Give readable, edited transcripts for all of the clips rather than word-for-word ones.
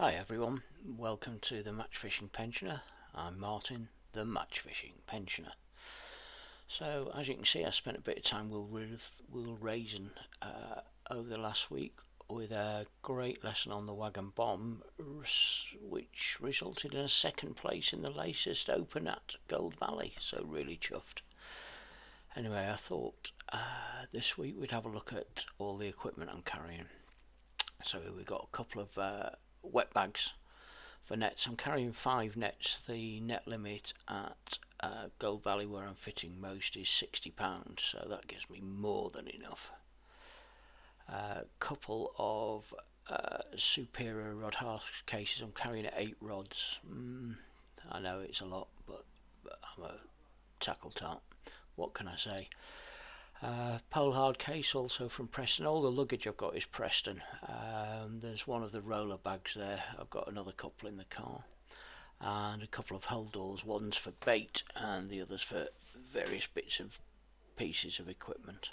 Hi everyone, welcome to the Match Fishing Pensioner. I'm Martin, the Match Fishing Pensioner. So as you can see, I spent a bit of time with Raison over the last week with a great lesson on the Wagon Bomb, which resulted in a second place in the latest Open at Gold Valley, so really chuffed. Anyway, I thought this week we'd have a look at all the equipment I'm carrying. So we've got a couple of wet bags for nets. I'm carrying 5 nets. The net limit at Gold Valley, where I'm fitting most, is £60, so that gives me more than enough. A couple of superior rod half cases. I'm carrying 8 rods. I know it's a lot, but I'm a tackle tart. What can I say? Pole hard case also from Preston. All the luggage I've got is Preston. There's one of the roller bags there. I've got another couple in the car, and a couple of hold doors. One's for bait and the other's for various bits of pieces of equipment.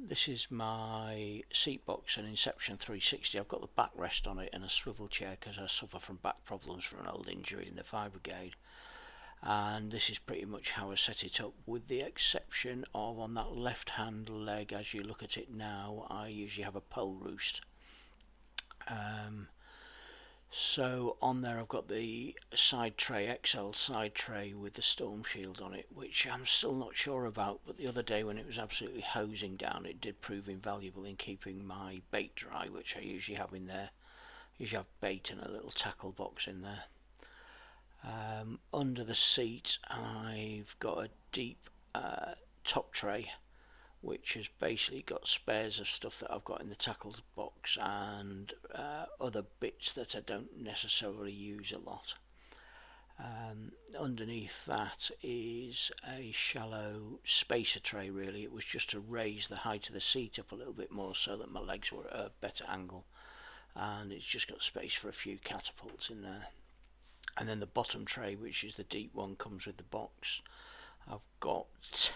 This is my seat box, an Inception 360. I've got the backrest on it and a swivel chair because I suffer from back problems from an old injury in the fire brigade. And this is pretty much how I set it up, with the exception of on that left hand leg, as you look at it now, I usually have a pole roost. So on there I've got the side tray, XL side tray with the storm shield on it, which I'm still not sure about, but the other day when it was absolutely hosing down, it did prove invaluable in keeping my bait dry, which I usually have in there. I usually have bait and a little tackle box in there. Under the seat I've got a deep top tray, which has basically got spares of stuff that I've got in the tackle box and other bits that I don't necessarily use a lot. Underneath that is a shallow spacer tray really. It was just to raise the height of the seat up a little bit more so that my legs were at a better angle, and it's just got space for a few catapults in there. And then the bottom tray, which is the deep one, comes with the box. I've got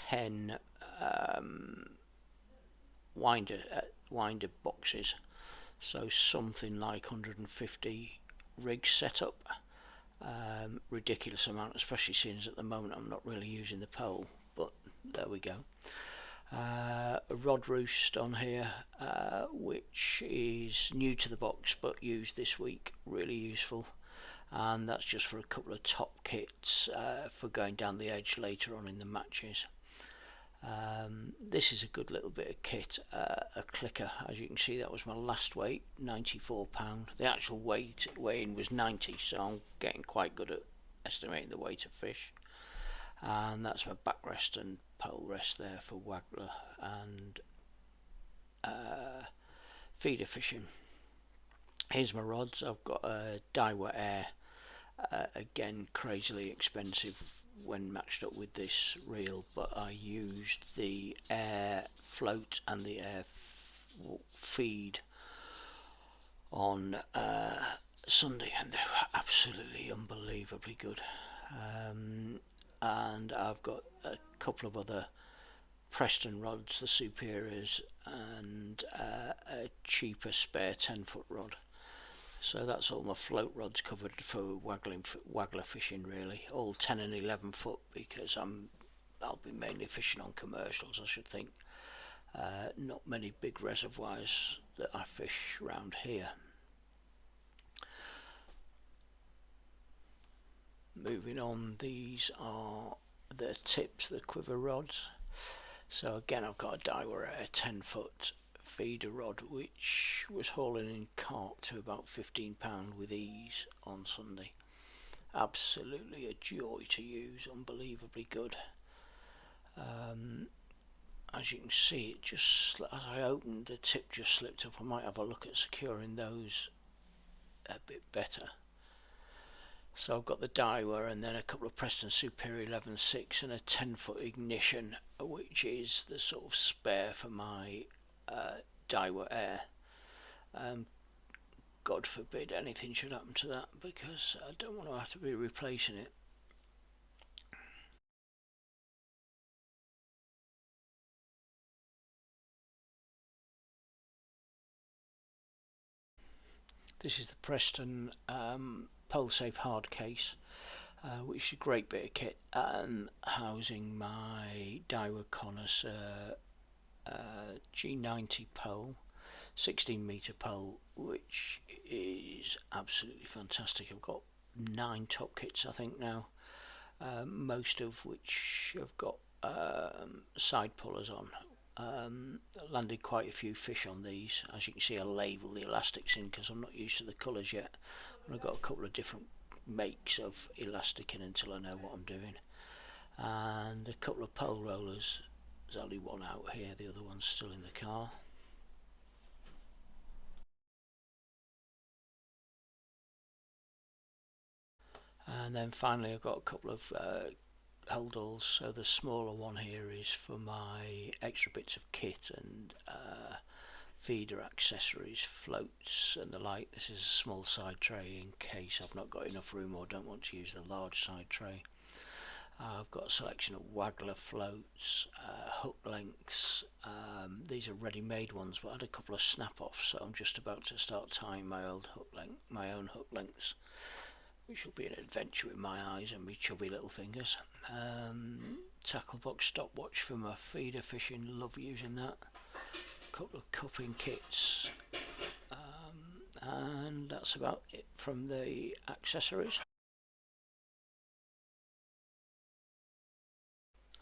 10 winder boxes, so something like 150 rigs set up. Ridiculous amount, especially since at the moment I'm not really using the pole, but there we go. A rod roost on here, which is new to the box but used this week, really useful. And that's just for a couple of top kits for going down the edge later on in the matches. This is a good little bit of kit, a clicker. As you can see, that was my last weight, £94. The actual weigh-in was 90, so I'm getting quite good at estimating the weight of fish. And that's my backrest and pole rest there for waggler and feeder fishing. Here's my rods. I've got a Daiwa Air, again crazily expensive when matched up with this reel, but I used the Air Float and the Air Feed on Sunday, and they were absolutely unbelievably good. And I've got a couple of other Preston rods, the superiors, and a cheaper spare 10-foot rod. So that's all my float rods covered for waggler fishing really, all 10 and 11 foot, because I'll be mainly fishing on commercials, I should think. Not many big reservoirs that I fish around here. Moving on, these are the tips, the quiver rods. So again, I've got a Daiwa Air 10-foot feeder rod, which was hauling in cart to about £15 with ease on Sunday. Absolutely a joy to use, unbelievably good. As you can see, it just, as I opened, the tip just slipped up. I might have a look at securing those a bit better. So I've got the Daiwa and then a couple of Preston Superior 11.6 and a 10-foot ignition, which is the sort of spare for my Daiwa Air. God forbid anything should happen to that, because I don't want to have to be replacing it. This is the Preston Pole Safe hard case, which is a great bit of kit, and housing my Daiwa Connoisseur G90 pole, 16 metre pole, which is absolutely fantastic. I've got 9 top kits I think now, most of which have got side pullers on. Landed quite a few fish on these. As you can see, I label the elastics in because I'm not used to the colours yet, and I've got a couple of different makes of elastic in until I know what I'm doing. And a couple of pole rollers. There's only one out here, the other one's still in the car. And then finally I've got a couple of holdalls. So the smaller one here is for my extra bits of kit and feeder accessories, floats and the like. This is a small side tray in case I've not got enough room or don't want to use the large side tray. I've got a selection of waggler floats, hook lengths. These are ready-made ones, but I had a couple of snap-offs, so I'm just about to start tying my own hook lengths, which will be an adventure with my eyes and my chubby little fingers. Tackle box stopwatch for my feeder fishing, love using that. A couple of cupping kits, and that's about it from the accessories.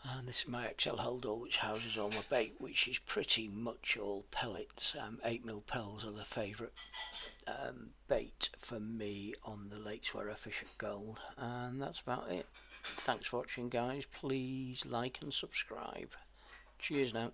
And this is my XL holdall, which houses all my bait, which is pretty much all pellets. 8mm pells are the favourite bait for me on the lakes where I fish at Gold. And that's about it. Thanks for watching, guys. Please like and subscribe. Cheers now.